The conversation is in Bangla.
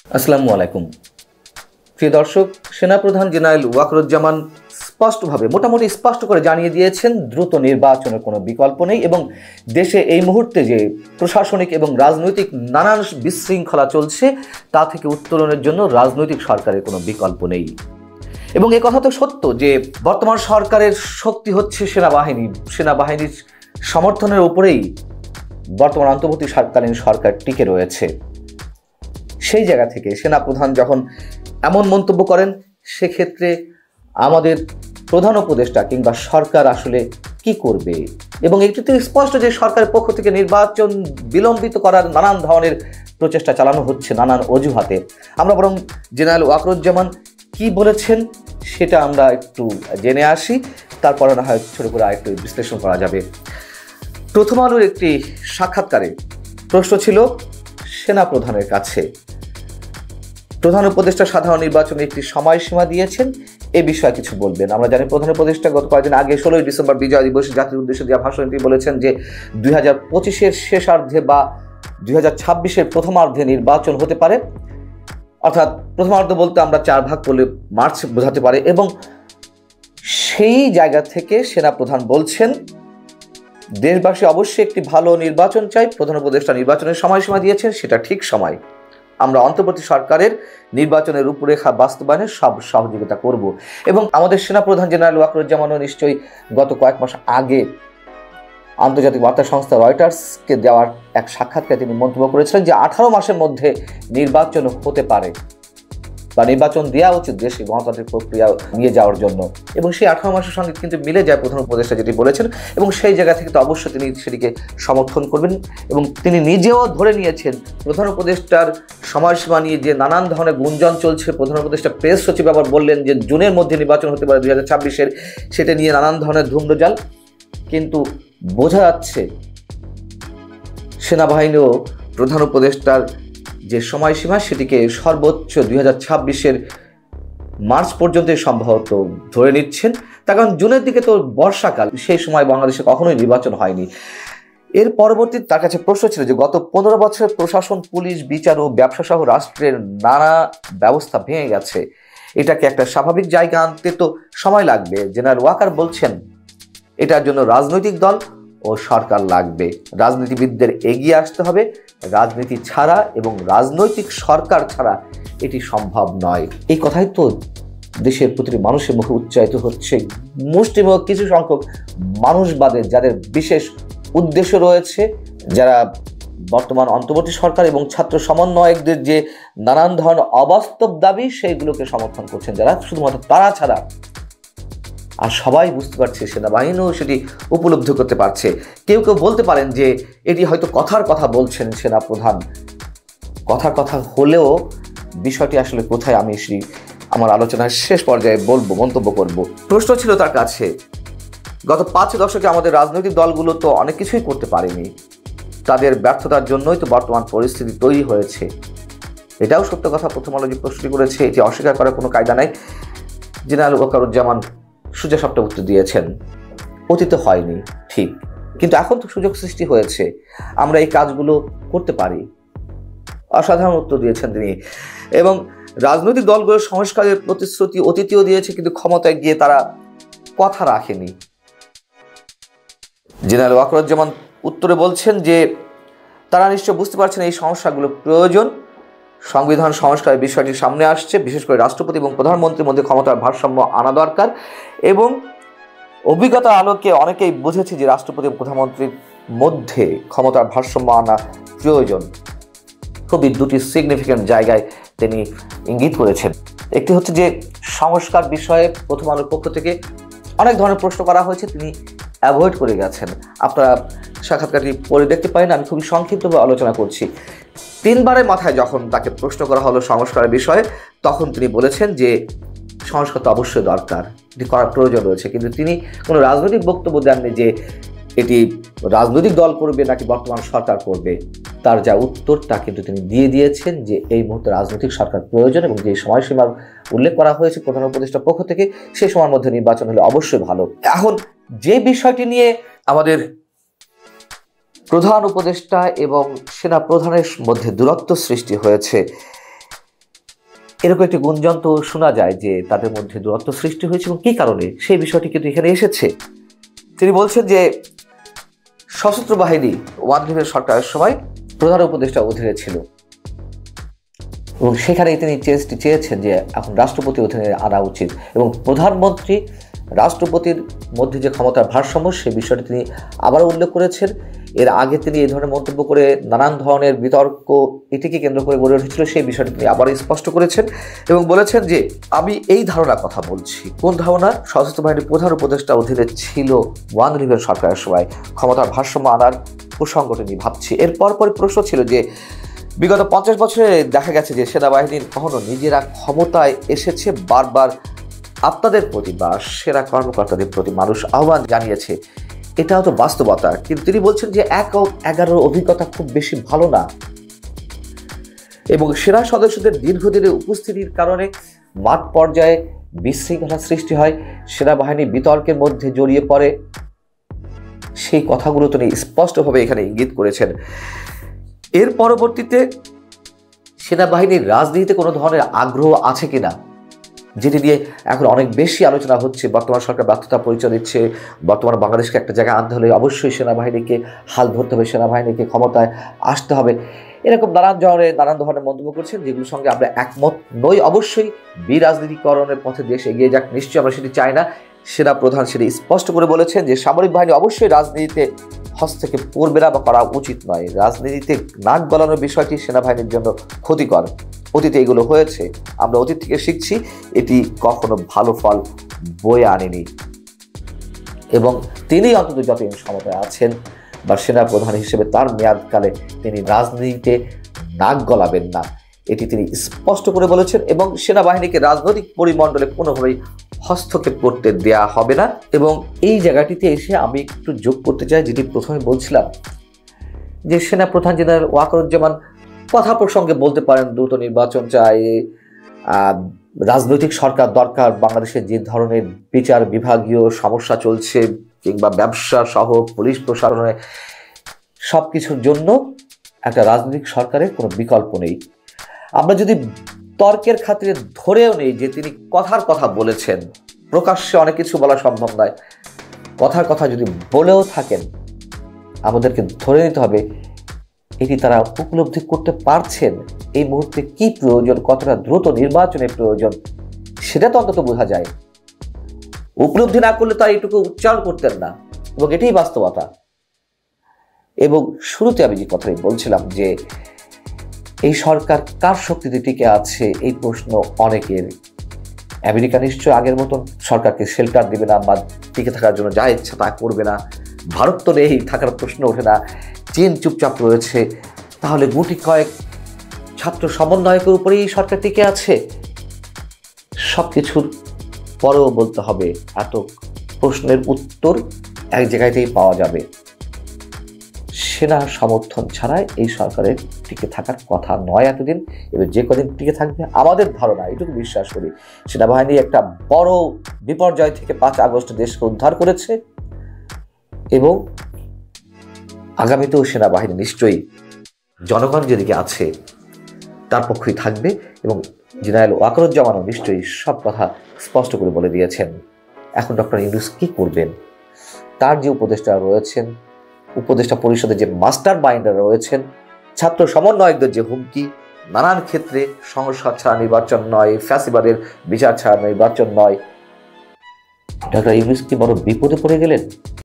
আসসালামু আলাইকুম প্রিয় দর্শক, সেনাপ্রধান জেনারেল ওয়াকরুজ্জামান মোটামুটি স্পষ্ট করে জানিয়ে দিয়েছেন দ্রুত নির্বাচনের কোনো বিকল্প নেই এবং দেশে এই মুহূর্তে যে প্রশাসনিক এবং রাজনৈতিক নানান বিশৃঙ্খলা চলছে তা থেকে উত্তরণের জন্য রাজনৈতিক সরকারের কোনো বিকল্প নেই। এবং এ কথা তো সত্য যে বর্তমান সরকারের শক্তি হচ্ছে সেনাবাহিনীর সমর্থনের উপরেই বর্তমান অন্তর্বর্তীকালীন সরকার টিকে রয়েছে। সেই জায়গা থেকে সেনাপ্রধান যখন এমন মন্তব্য করেন, সেক্ষেত্রে আমাদের প্রধান উপদেষ্টা কিংবা সরকার আসলে কি করবে? এবং একটু তো স্পষ্ট যে সরকারের পক্ষ থেকে নির্বাচন বিলম্বিত করার নানান ধরনের প্রচেষ্টা চালানো হচ্ছে নানান অজুহাতে। আমরা বরং জেনারেল ওয়াকরুজ্জামান কি বলেছেন সেটা আমরা একটু জেনে আসি, তারপরে না হয় ছোট করে একটু বিশ্লেষণ করা যাবে। প্রথম আলোর একটি সাক্ষাৎকারে প্রশ্ন ছিল সেনাপ্রধানের কাছে, প্রধান উপদেষ্টা সাধারণ নির্বাচনে একটি সময়সীমা দিয়েছেন, এ বিষয়ে কিছু বলবেন। আমরা জানি প্রধান উপদেষ্টা গত কয়েকদিন আগে 16 ডিসেম্বর বিজয় দিবসে জাতির উদ্দেশ্যে দেওয়া ভাষণে তিনি বলেছেন যে 2025-এর শেষার্ধে বা 2026-এর প্রথমার্ধে নির্বাচন হতে পারে। অর্থাৎ প্রথমার্ধ বলতে আমরা 4 ভাগ করলে মার্চ বোঝাতে পারে। এবং সেই জায়গা থেকে সেনাপ্রধান বলছেন দেশবাসী অবশ্যই একটি ভালো নির্বাচন চাই। প্রধান উপদেষ্টা নির্বাচনের সময়সীমা দিয়েছেন, সেটা ঠিক সময়। আমরা অন্তর্বর্তী সরকারের নির্বাচনের রূপরেখা বাস্তবায়নে সব সহযোগিতা করব। এবং আমাদের সেনাপ্রধান জেনারেল ওয়াকরুজ্জামানও নিশ্চয়ই গত কয়েক মাস আগে আন্তর্জাতিক বার্তা সংস্থা রয়টার্সকে দেওয়ার এক সাক্ষাৎকারে তিনি মন্তব্য করেছিলেন যে 18 মাসের মধ্যে নির্বাচন হতে পারে বা নির্বাচন দেওয়া উচিত দেশে গণতান্ত্রিক প্রক্রিয়া নিয়ে যাওয়ার জন্য। এবং সেই 18 মাসের সঙ্গে কিন্তু মিলে যায় প্রধান উপদেষ্টা যেটি বলেছেন, এবং সেই জায়গা থেকে তো অবশ্যই তিনি সেটিকে সমর্থন করবেন। এবং তিনি নিজেও ধরে নিয়েছেন প্রধান উপদেষ্টার সময়সীমা নিয়ে যে নানান ধরনের গুঞ্জন চলছে। প্রধান উপদেষ্টা প্রেস সচিব আবার বললেন যে জুনের মধ্যে নির্বাচন হতে পারে 2026-এর, সেটা নিয়ে নানান ধরনের ধূম্রজাল। কিন্তু বোঝা যাচ্ছে সেনাবাহিনীও প্রধান উপদেষ্টার যে সময়সীমা সেটিকে সর্বোচ্চ 2026-এর মার্চ পর্যন্ত সম্ভবত ধরে নিচ্ছেন। তার কারণ জুনের দিকে তো বর্ষাকাল, সেই সময় বাংলাদেশে কখনোই নির্বাচন হয়নি। এর পরবর্তী তার কাছে প্রশ্ন ছিল যে গত 15 বছরের প্রশাসন, পুলিশ, বিচার ও ব্যবসা সহ রাষ্ট্রের নানা ব্যবস্থা ভেঙে গেছে, এটাকে একটা স্বাভাবিক জায়গা আনতে তো সময় লাগবে। জেনারেল ওয়াকার বলছেন এটার জন্য রাজনৈতিক দল ও সরকার লাগবে, রাজনীতিবিদদের এগিয়ে আসতে হবে। রাজনীতি ছাড়া এবং রাজনৈতিক সরকার ছাড়া এটি সম্ভব নয়। এই কথাই তো দেশের প্রতিটি মানুষের মুখে উচ্চারিত হচ্ছে। মুষ্টিমেয় কিছু সংখ্যক মানুষবাদের যাদের বিশেষ উদ্দেশ্য রয়েছে, যারা বর্তমান অন্তর্বর্তী সরকার এবং ছাত্র সমন্বয়কদের যে নানান ধরনের অবাস্তব দাবি সেইগুলোকে সমর্থন করছেন, যারা শুধুমাত্র তারা ছাড়া আর সবাই বুঝতে পারছে, সেনাবাহিনীও সেটি উপলব্ধি করতে পারছে। কেউ কেউ বলতে পারেন যে এটি হয়তো কথার কথা বলছেন সেনাপ্রধান। কথার কথা হলেও বিষয়টি আসলে কোথায়, আমি আমার আলোচনার শেষ পর্যায়ে মন্তব্য করব। প্রশ্ন ছিল তার কাছে, গত 5 দশকে আমাদের রাজনৈতিক দলগুলো তো অনেক কিছুই করতে পারেনি, তাদের ব্যর্থতার জন্যই তো বর্তমান পরিস্থিতি তৈরি হয়েছে। এটাও সত্য কথা। প্রথম আলো যে প্রশ্নটি করেছে এটি অস্বীকার করার কোনো কায়দা নাই। জেনারেল ওয়াকরুজ্জামান সোজা সাপটা উত্তর দিয়েছেন, অতীতে হয়নি ঠিক, কিন্তু এখন তো সুযোগ সৃষ্টি হয়েছে, আমরা এই কাজগুলো করতে পারি। অসাধারণ উত্তর দিয়েছেন তিনি। এবং রাজনৈতিক দলগুলোর সংস্কারের প্রতিশ্রুতি অতীতেও দিয়েছে, কিন্তু ক্ষমতায় গিয়ে তারা কথা রাখেনি। জেনারেল ওয়াকরুজ্জামান উত্তরে বলছেন যে তারা নিশ্চয় বুঝতে পারছেন এই সমস্যাগুলো প্রয়োজন। সংবিধান সংস্কারের বিষয়টি সামনে আসছে, বিশেষ করে রাষ্ট্রপতি এবং প্রধানমন্ত্রীর মধ্যে ক্ষমতার ভারসাম্য আনা দরকার। এবং অভিজ্ঞতার আলোকে অনেকেই বুঝেছে যে রাষ্ট্রপতি এবং প্রধানমন্ত্রীর মধ্যে ক্ষমতার ভারসাম্য আনা প্রয়োজন। খুবই দুটি সিগনিফিক্যান্ট জায়গায় তিনি ইঙ্গিত করেছেন। একটি হচ্ছে যে সংস্কার বিষয়ে প্রথম আলোর পক্ষ থেকে অনেক ধরনের প্রশ্ন করা হয়েছে, তিনি অ্যাভয়েড করে গেছেন। আপনারা সাক্ষাৎকারটি পড়ে দেখতে পারেন, আমি খুবই সংক্ষিপ্তভাবে আলোচনা করছি। 3 বারের মাথায় যখন তাকে প্রশ্ন করা হলো সংস্কারের বিষয়ে, তখন তিনি বলেছেন যে সংস্কার তো অবশ্যই দরকার, এটি করার প্রয়োজন রয়েছে, কিন্তু তিনি কোনো রাজনৈতিক বক্তব্য দেননি যে এটি রাজনৈতিক দল করবে নাকি বর্তমান সরকার করবে। তার যা উত্তর তা কিন্তু তিনি দিয়ে দিয়েছেন যে এই মুহূর্তে রাজনৈতিক সরকার প্রয়োজন, এবং যে সময়সীমার উল্লেখ করা হয়েছে প্রধান উপদেষ্টার পক্ষ থেকে সেই সময়ের মধ্যে নির্বাচন হলে অবশ্যই ভালো। এখন যে বিষয়টি নিয়ে আমাদের প্রধান উপদেষ্টা এবং সেনা প্রধানের মধ্যে দূরত্ব সৃষ্টি হয়েছে, এরকম একটি গুঞ্জন তো শোনা যায় যে তাদের মধ্যে দূরত্ব সৃষ্টি হয়েছে এবং কী কারণে সেই বিষয়টি কিন্তু এখানে এসেছে। তিনি বলছেন যে সশস্ত্র বাহিনী ওয়ান সরকারের সময় প্রধান উপদেষ্টা অধীনে ছিল এবং সেখানেই তিনি চেয়েছেন যে এখন রাষ্ট্রপতি অধীনে আনা উচিত এবং প্রধানমন্ত্রী রাষ্ট্রপতির মধ্যে যে ক্ষমতার ভারসাম্য সে বিষয়টি তিনি আবারও উল্লেখ করেছেন। এর আগে তিনি এই ধরনের মন্তব্য করে নানান ধরনের বিতর্ক এটিকে কেন্দ্র করে গড়ে উঠেছিল, সেই বিষয়টি তিনি আবারও স্পষ্ট করেছেন এবং বলেছেন যে আমি এই ধারণার কথা বলছি। কোন ধারণা? সশস্ত্র বাহিনীর প্রধান উপদেষ্টা অধীনে ছিল ওয়ান রিভের সরকারের সময় ক্ষমতার ভারসাম্য আনার প্রসঙ্গটি নিয়ে ভাবছি। এর পরপরই প্রশ্ন ছিল যে বিগত 50 বছরে দেখা গেছে যে সেনাবাহিনীর কখনো নিজেরা ক্ষমতায় এসেছে, বারবার আপনাদের প্রতি বা সেনা কর্মকর্তাদের প্রতি মানুষ আহ্বান জানিয়েছে, এটাও তো বাস্তবতা। কিন্তু তিনি বলছেন যে 1-11 অভিজ্ঞতা খুব বেশি ভালো না এবং সেনা সদস্যদের দীর্ঘদিনের উপস্থিতির কারণে মাঠ পর্যায়ে বিশৃঙ্খলা সৃষ্টি হয়, সেনাবাহিনী বিতর্কের মধ্যে জড়িয়ে পড়ে। সেই কথাগুলো তিনি স্পষ্টভাবে এখানে ইঙ্গিত করেছেন। এর পরবর্তীতে সেনাবাহিনীর রাজনীতিতে কোনো ধরনের আগ্রহ আছে কিনা, যেটি নিয়ে এখন অনেক বেশি আলোচনা হচ্ছে। বর্তমান সরকার ব্যর্থতা পরিচয় দিচ্ছে। বর্তমান বাংলাদেশকে একটা জায়গায় আনতে হলে অবশ্যই সেনাবাহিনীকে হাল ধরতে হবে, সেনাবাহিনীকে ক্ষমতায় আসতে হবে, এরকম নানান ধরনের মন্তব্য করছেন, যেগুলোর সঙ্গে আমরা একমত নই। অবশ্যই বিরাজনীতিকরণের পথে দেশ এগিয়ে যাক, নিশ্চয়ই আমরা সেটি চাই না। সেনা প্রধান সেটি স্পষ্ট করে বলেছেন যে সামরিক বাহিনী অবশ্যই রাজনীতিতে হস্তক্ষেপ করবে না বা করা উচিত নয়। রাজনীতিতে নাক গলানোর বিষয়টি সেনাবাহিনীর জন্য ক্ষতিকর। অতীতে এগুলো হয়েছে, আমরা অতীত থেকে শিখছি, এটি কখনো ভালো ফল বয়ে আনেনি এবং তিনি অন্তত যতদিন ক্ষমতায় আছেন বা সেনা প্রধান হিসেবে তার মেয়াদকালে তিনি রাজনীতিতে নাক গলাবেন না, এটি তিনি স্পষ্ট করে বলেছেন এবং সেনাবাহিনীকে রাজনৈতিক পরিমণ্ডলে কোনোভাবেই হস্তক্ষেপ করতে দেয়া হবে না। এবং এই জায়গাটিতে এসে আমি একটু যোগ করতে চাই, যেটি প্রথমে বলছিলাম যে সেনা প্রধান জেনারেল ওয়াকারুজ্জামান কথা প্রসঙ্গে বলতে পারেন দ্রুত নির্বাচন চাই, রাজনৈতিক সরকার দরকার, বাংলাদেশে যে ধরনের বিচার বিভাগীয় সমস্যা চলছে কিংবা ব্যবসা সহ পুলিশ প্রশাসনে সব কিছুর জন্য একটা রাজনৈতিক সরকারের কোনো বিকল্প নেই। আমরা যদি তর্কের খাতিরে ধরেও নেই যে তিনি কথার কথা বলেছেন, প্রকাশ্যে অনেক কিছু বলা সম্ভব নয়, কথার কথা যদি বলেও থাকেন, আমাদেরকে ধরে নিতে হবে এটি তারা উপলব্ধি করতে পারছেন এই মুহূর্তে কি প্রয়োজন, কতটা দ্রুত নির্বাচনের প্রয়োজন, সেটা তো অন্তত বোঝা যায়। উপলব্ধি না করলে তারা এইটুকু উচ্চারণ করতেন না এবং এটাই বাস্তবতা। এবং শুরুতে আমি যে কথাই বলছিলাম যে এই সরকার কার শক্তিতে টিকে আছে, এই প্রশ্ন অনেকের। আমেরিকা নিশ্চয় আগের মতন সরকারকে শেল্টার দেবে না বা টিকে থাকার জন্য যা ইচ্ছা তা করবে না। ভারত তো নেই, থাকার প্রশ্ন ওঠে না। চীন চুপচাপ রয়েছে। তাহলে গুটি কয়েক ছাত্র সমন্বয়কের উপরেই সরকার টিকে আছে। সব কিছুর পরেও বলতে হবে এত প্রশ্নের উত্তর এক জায়গাতেই পাওয়া যাবে। সেনা সমর্থন ছাড়াই এই সরকারের টিকে থাকার কথা নয় এতদিন। এবার যে কদিন টিকে থাকবে আমাদের ধারণা, এটুকু বিশ্বাস করি, সেনাবাহিনী একটা বড় বিপর্যয় থেকে 5 আগস্ট দেশকে উদ্ধার করেছে এবং আগামীতেও সেনাবাহিনী নিশ্চয়ই জনগণ যেদিকে আছে তার পক্ষেই থাকবে এবং জেনারেল ওয়াকারুজ্জামানও নিশ্চয়ই সব কথা স্পষ্ট করে বলে দিয়েছেন। এখন ডক্টর ইউনূস কি করবেন? তার যে উপদেষ্টা রয়েছেন, উপদেষ্টা পরিষদের যে মাস্টার মাইন্ডার রয়েছেন, ছাত্র সমন্বয়কদের যে হুমকি, নানান ক্ষেত্রে সংস্কার ছাড়া নির্বাচন নয়, ফ্যাসিবাদের বিচার ছাড়া নির্বাচন নয়, ডক্টর ইউনূস কি বড় বিপদে পড়ে গেলেন?